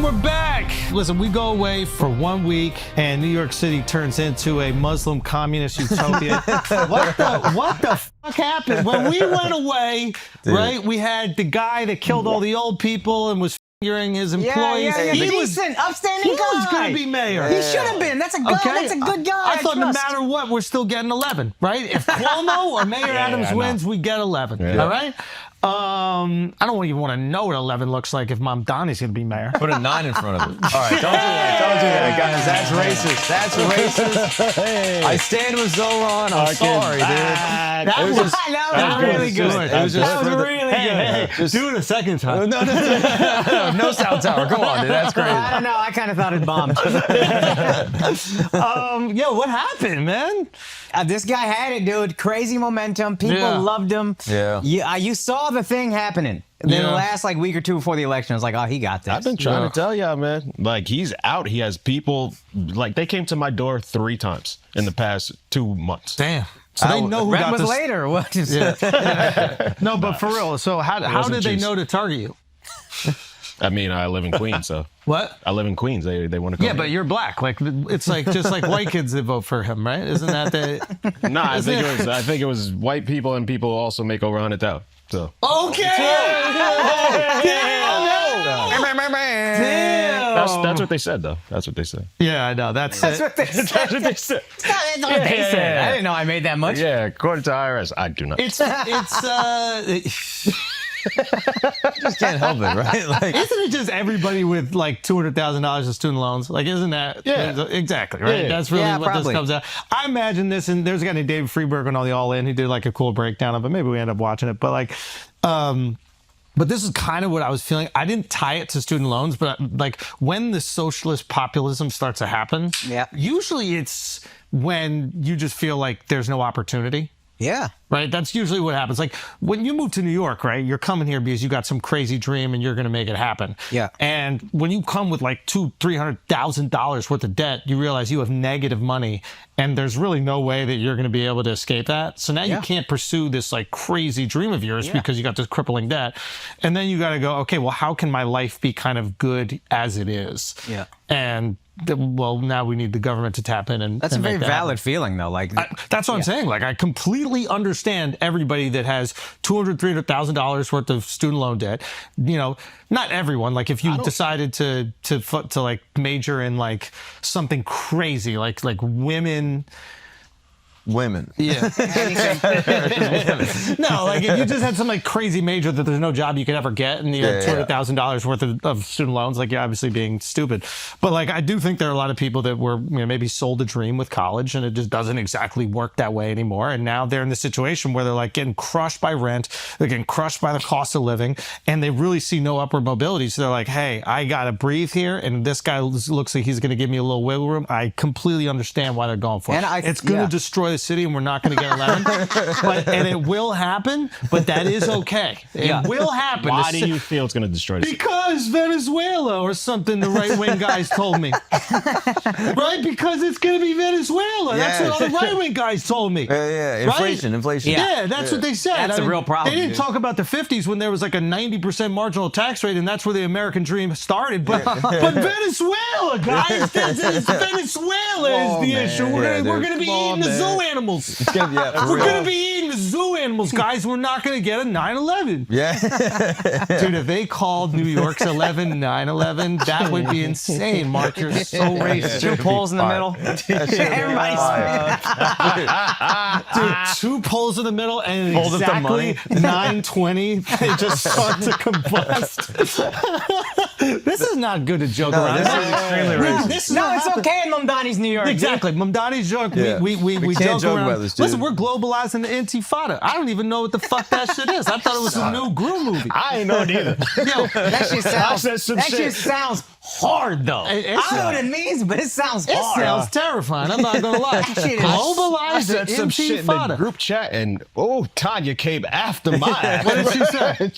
we're back. Listen, we go away for 1 week, and New York City turns into a Muslim communist utopia. What the fuck happened? When we went away, right, we had the guy that killed all the old people and was fingering his employees. Yeah, He was decent, upstanding guy. He was going to be mayor. He should have been. That's a good guy. I thought no matter what, we're still getting 11, right? If Cuomo or Mayor Adams wins, we get 11. Yeah. All right? I don't even want to know what 11 looks like if Mamdani's going to be mayor. Put a 9 in front of it. All right, don't do that. Don't do that, guys. That's racist. That's racist. Hey. I stand with Zoran. I'm sorry, dude. That was really good. It was just really good. Hey, do it a second time. No sound tower. Come on, dude. That's crazy. I don't know. I kind of thought it bombed. Yo, what happened, man? This guy had it, dude. Crazy momentum. People loved him. Yeah. You saw the thing happening. Then the last week or two before the election, I was like, oh, he got this. I've been trying to tell y'all, man. Like, he's out. He has people, like, they came to my door 3 times in the past 2 months. Damn. So they know who Red got was this. later. Or what? No, but for real. So how did they know to target you? I mean, I live in Queens, so. What? I live in Queens. They want to come. Yeah, but you're black. Like, it's like just like white kids that vote for him, right? Isn't that the? Nah, I think it was white people, and people also make over 100,000. So. Okay. Damn. That's what they said, though. That's what they said. Yeah, I know. That's what they said. That's what they said. That's what they said. I didn't know I made that much. Yeah, according to IRS, I do not. It's Just can't help it, right? Like, isn't it just everybody with like $200,000 of student loans? Like, isn't that? Yeah. Exactly, right? Yeah. That's really what probably. this comes out. I imagine this, and there's a guy named David Freeberg on all the All In. He did like a cool breakdown of it. Maybe we end up watching it, but like, but this is kind of what I was feeling. I didn't tie it to student loans, but like when the socialist populism starts to happen, usually it's when you just feel like there's no opportunity. Yeah. Right? That's usually what happens. Like when you move to New York, right? You're coming here because you got some crazy dream and you're going to make it happen. Yeah. And when you come with like $200,000-$300,000 worth of debt, you realize you have negative money and there's really no way that you're going to be able to escape that. So now you can't pursue this like crazy dream of yours because you got this crippling debt. And then you got to go, okay, well, how can my life be kind of good as it is? Yeah. And well, now we need the government to tap in and That's a very valid feeling, though. Like that's what I'm saying. Like I completely understand everybody that has $200,000-$300,000 worth of student loan debt. You know, not everyone. Like if you decided to like major in like something crazy, like women. Yeah. No, like if you just had some like crazy major that there's no job you could ever get and you had $200,000 worth of student loans, like you're obviously being stupid. But like I do think there are a lot of people that were maybe sold a dream with college and it just doesn't exactly work that way anymore. And now they're in the situation where they're like getting crushed by rent, they're getting crushed by the cost of living, and they really see no upward mobility. So they're like, hey, I gotta breathe here, and this guy looks like he's gonna give me a little wiggle room. I completely understand why they're going for it. And it's gonna destroy the city and we're not going to get 11. And it will happen, but that is okay. It will happen. Why do you feel it's going to destroy the city? Because Venezuela or something the right-wing guys told me. Right? Because it's going to be Venezuela. That's what all the right-wing guys told me. Inflation. Yeah, that's what they said. That's a real problem. They didn't talk about the 50s when there was like a 90% marginal tax rate and that's where the American dream started. But Venezuela, guys, Venezuela is the issue. We're going to be eating the zoo animals. We're going to be eating the zoo animals, guys. We're not going to get a 9/11. Yeah. Dude, if they called New York's 11 9/11, that would be insane. Mark, you're so racist. 2 poles in the middle. Dude, 2 poles in the middle and exactly 9:20, they just start to combust. This is not good to joke around. This is extremely racist. It's okay in Mamdani's New York. Exactly. Mamdani's joke. Yeah. We can't joke around. about this, dude. Listen, we're globalizing the Intifada. I don't even know what the fuck that shit is. I thought it was a new Groove movie. I ain't know it either. Yo, That shit sounds hard, though. I don't know what it means, but it sounds hard. It sounds terrifying. I'm not going to lie. I Globalize said the some shit in the Intifada. group chat, and Tanya came after mine. What did she say?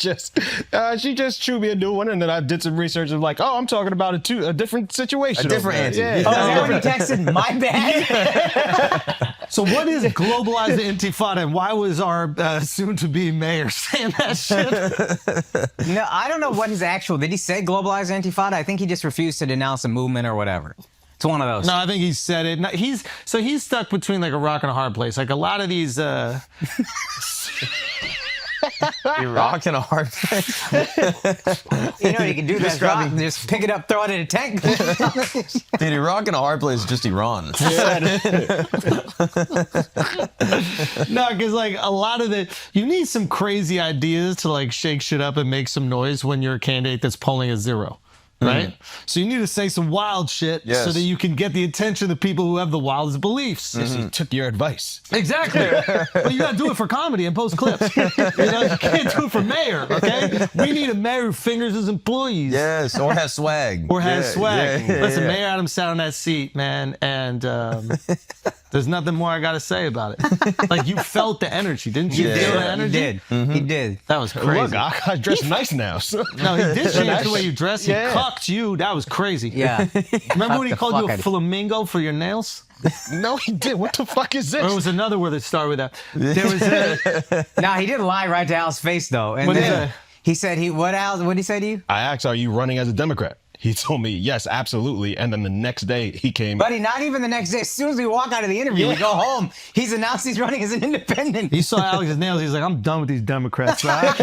She just threw me a new one, and then I did some research of like, I'm talking about a different situation. A different answer. Yeah. Oh, is that when he texted, my bad? So what is globalize the intifada, and why was our soon-to-be mayor saying that shit? No, I don't know what his actual. Did he say globalize intifada? I think he just refused to denounce a movement or whatever. It's one of those. No, I think he said it. No, he's stuck between like a rock and a hard place. Like a lot of these. Iraq in a hard place. You know, you can do that rock and just pick it up, throw it in a tank. Dude, Iraq in a hard place is just Iran. No, because like a lot of you need some crazy ideas to like shake shit up and make some noise when you're a candidate that's polling at 0. Right? So you need to say some wild shit so that you can get the attention of the people who have the wildest beliefs. He took your advice. Exactly. But you got to do it for comedy and post clips. You can't do it for mayor, okay? We need a mayor who fingers his employees. Yes, or has swag. Listen, Mayor Adams sat on that seat, man, and there's nothing more I got to say about it. Like, you felt the energy, didn't you? Feel the energy? He did. He did. That was crazy. Look, I dress nice now. So. No, he did change the way you dress. He cucked you. That was crazy. Yeah. Remember when he called you a flamingo for your nails? No, he did. What the fuck is this? Or it was another word that started with that. There was Now, he did lie right to Al's face, though. And What did then he he said, what did he say to you? I asked, are you running as a Democrat? He told me, yes, absolutely. And then the next day he came. Buddy, not even the next day. As soon as we walk out of the interview, we go home. He's announced he's running as an independent. He saw Alex's nails. He's like, I'm done with these Democrats. I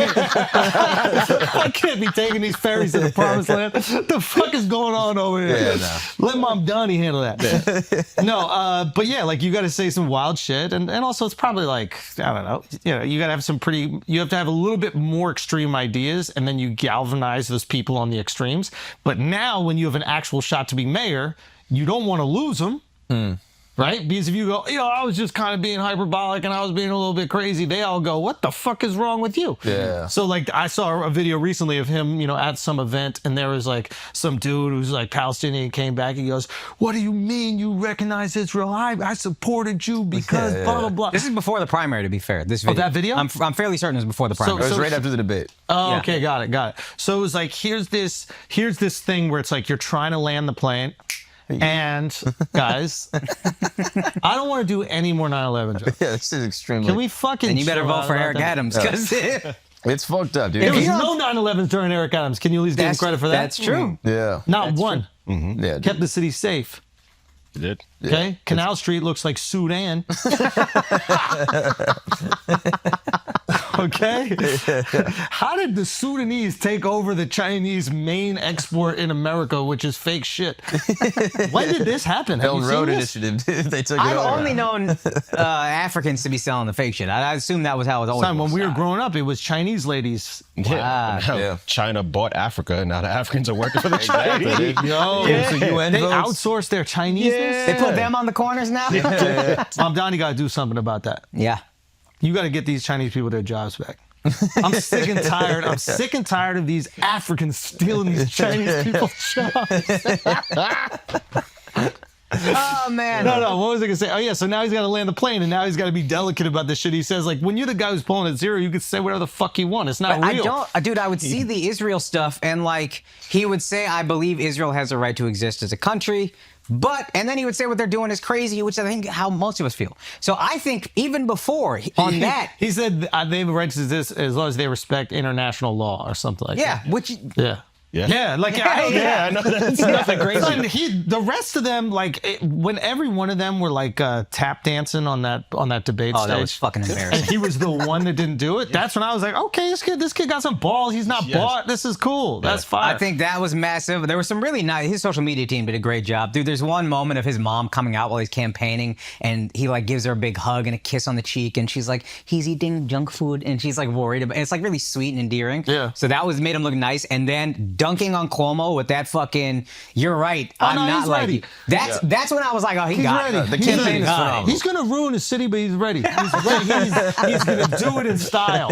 can't be taking these ferries to the promised land. What the fuck is going on over here? Yeah, no. Let Mamdani handle that. No, but yeah, like you got to say some wild shit. And also it's probably like, I don't know, you got to have you have to have a little bit more extreme ideas and then you galvanize those people on the extremes. But now when you have an actual shot to be mayor, you don't want to lose them. Right? Because if you go, I was just kind of being hyperbolic and I was being a little bit crazy, they all go, what the fuck is wrong with you? Yeah. So like I saw a video recently of him, at some event and there was like some dude who's like Palestinian came back. He goes, what do you mean you recognize Israel? I supported you because blah, blah, blah. This is before the primary, to be fair. This video. that video? I'm fairly certain it was before the primary. It was right after the debate. Oh, Yeah. okay. Got it. So it was like, here's this thing where it's like, you're trying to land the plane. And guys, I don't want to do any more 9/11 jokes. Yeah, this is extremely. Can we fucking? And you better chill vote out for about Eric that? Adams because It's fucked up, dude. There was you no 9/11s during Eric Adams. Can you at least give him credit for that? That's true. Yeah. Not one. Yeah. Kept the city safe. He did. Okay. Canal Street looks like Sudan. Okay. How did the Sudanese take over the Chinese main export in America, which is fake shit? When did this happen? Have Belt you Road seen this? Initiative. They took it I've over. only known Africans to be selling the fake shit. I assume that was how it always Son, when was. we were growing up, it was Chinese ladies. Yeah. Now Yeah. China bought Africa, and now the Africans are working for the Exactly, Chinese. dude. Yo, Give some UN they votes. outsourced their Chineseness. They put them on the corners now? Mamdani got to do something about that. Yeah. You got to get these Chinese people their jobs back. I'm sick and tired. I'm sick and tired of these Africans stealing these Chinese people's jobs. Oh, man. No. What was I gonna say? Oh yeah. So now he's got to land the plane, and now he's got to be delicate about this shit. He says like, when you're the guy who's pulling at 0, you could say whatever the fuck you want. It's not real. Dude, I would see the Israel stuff and like, he would say, I believe Israel has a right to exist as a country. And then he would say what they're doing is crazy, which I think how most of us feel. So I think even before on that. He said they have a right to this as long as they respect international law or something like that. Yeah. Yeah, like I know that's nothing crazy. Son, the rest of them, like when every one of them were like tap dancing on that debate stage. That was fucking embarrassing. And he was the one that didn't do it. That's when I was like, okay, this kid got some balls. He's not bought. This is cool. That's fine. I think that was massive. There was some really nice. His social media team did a great job, dude. There's one moment of his mom coming out while he's campaigning, and he like gives her a big hug and a kiss on the cheek, and she's like, he's eating junk food, and she's like worried about. It's like really sweet and endearing. Yeah. So that made him look nice, and then dunking on Cuomo with that fucking. You're right. I'm no, not he's like ready. you. That's when I was like, oh, He's got ready. it. The He's campaign ready. is phenomenal. He's gonna ruin the city, but he's ready. He's ready. He's gonna do it in style.